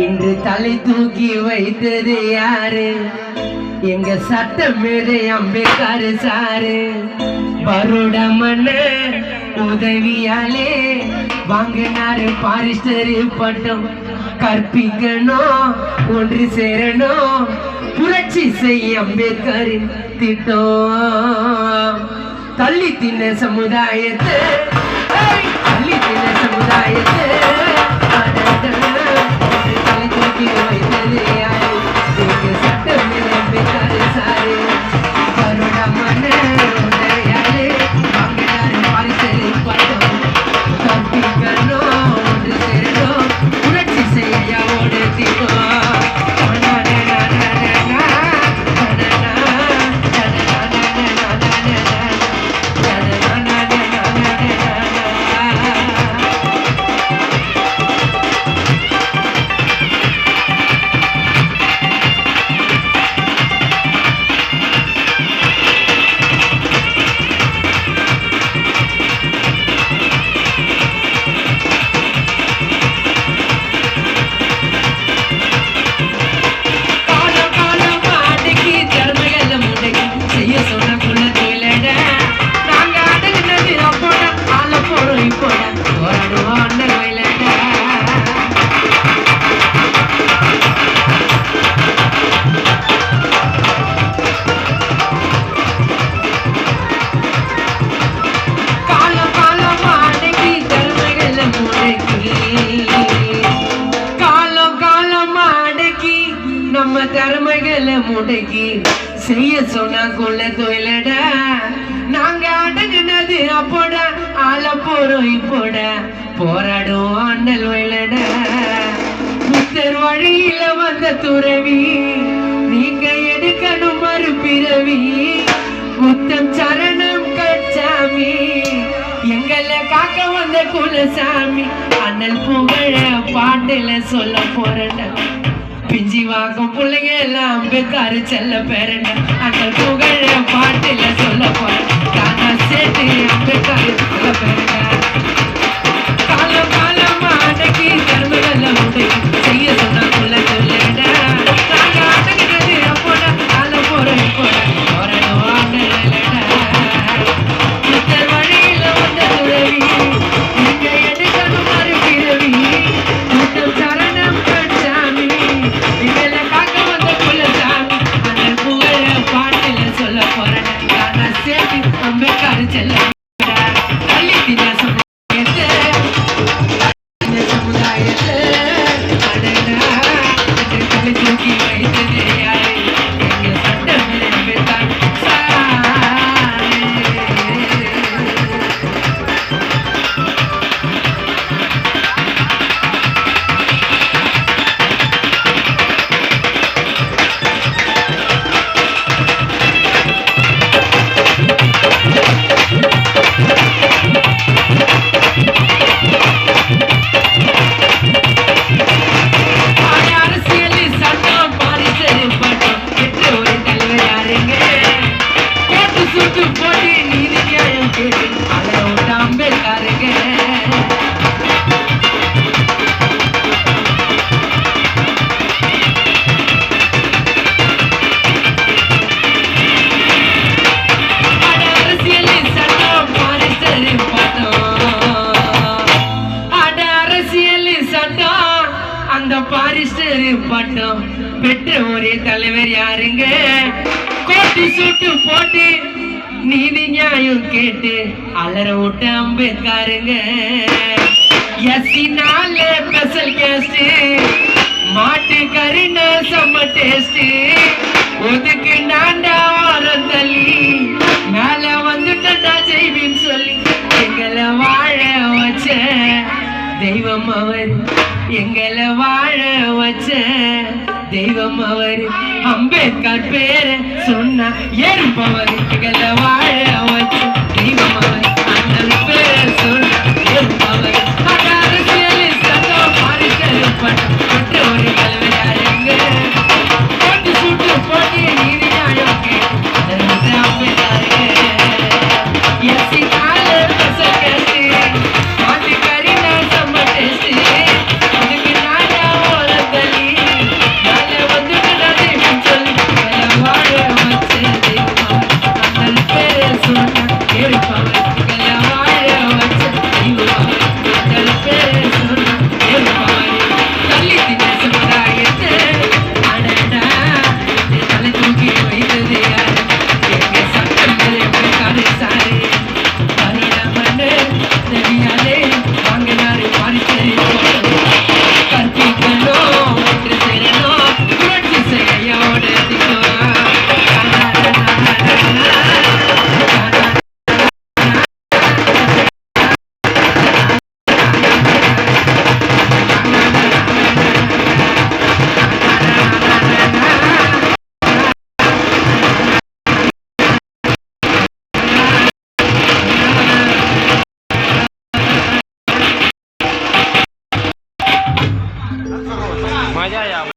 இன்று தலை தூக்கி வைத்தது யாரு? எங்க சட்டமேதை அம்பேத்கர் சாரு. பரோடா மன்னர் உதவியாலே வாங்கினாரு பாரிஸ்டர் பட்டம். கற்பிக்கணும், ஒன்று சேரணும், புரட்சி செய்ய அம்பேத்கரின் திட்டம். தள்ளி தின்ன சமுதாயத்தை, தள்ளி தின்ன சமுதாயத்தை தலை தூக்கி வைத்தது யாரு? எங்க சட்டமேதை அம்பேத்கர் சாரு. பரோடா மன்னர் உதவியாலே வாங்கினாரு பாரிஸ்டர் பட்டம். கற்பிக்கணும், ஒன்று சேரணும், புரட்சி செய்ய ஓடு திட்டம். திறமைகளை முடக்கி செய்ய சொன்னா கொள்ள தொழிலடா. நாங்க அடங்குனது அப்போடா, ஆள போறோம் இப்போட போராடும் அண்ணல் வயலடா. புத்தர் வழியில வந்த துறவி, நீங்க எடுக்கணும் மறுபிறவி. புத்தம் சரணம் கச்சாமி, எங்களை காக்க வந்த குலசாமி. அண்ணல் புகழ பாட்டுல சொல்ல போறேன்டா. பிஞ்சி வாக்கும் பிள்ளைங்க எல்லாம் அம்பேத்கர் செல்ல பேரண்ட. அந்த புகழ பாட்டுல சொல்ல போறேன். தானா சேர்த்து அம்பேத்கர் செல்ல பேரண்ட. காலம் காலமா அடக்கி கருமைகளை உடைக்கி செய்ய சொன்னா கொள்ள சொல்லட. நாங்க அடங்கினது அப்போட கால போறோம் இப்போட போறோம் ஆண்டலடா. புத்தர் வழியில வந்த துறவி, நீங்க எடுக்கணும் மறுபிறவி. புத்தம் சரணம் கச்சாமி, எங்களை காக்க வந்த குலசாமி. அந்த புகழ பாட்டுல சொல்ல போறேன். தானா சேர்த்து அம்பேத்கர் செல்ல தள்ளி தின சமுதாயத்தை, சமுதாயத்தை தலை தூக்கி வைத்தது யாரு? எங்க சட்டமேதை அம்பேத்கர் சாரு. பாரிஸ்டர் பட்டம் பெற்ற ஒரே தலைவர் யாருங்க? கோட்டி சூட்டு போட்டு நீதி நியாயம் கேட்டு அலற விட்ட அம்பேத்கருங்க. எஸ்சினால ஸ்பெஷல் கேஸ்ட், மாட்டு கறின செம்ம டேஸ்ட். ஒதுக்கு நான்டா வாரம் தள்ளி மேல வந்துட்டா ஜெய்பின்னு சொல்லி எங்களை வாழ வச்ச தெய்வம் அவர். எங்களை வாழ வச்ச தெய்வம் அவர். அம்பேத்கர் பேரை சொன்ன ஏற்பவர். எங்களை வாழ வச்ச தெய்வம் அவர். அந்த பேரை சொன்ன ஏற்பவர். அரசியல் சட்டம் பாரிஸ்டர் பட்டம் பெற்ற ஒரு தலைவர் யாருங்க? போட்டி சூட்டு போட்டி நீதி நியாயம் கேட்டு அம்பேத்கருங்க. எஸ்சி நாலு மாட்டு கறி நான் செம்ம டேஸ்ட். मज़ा आया।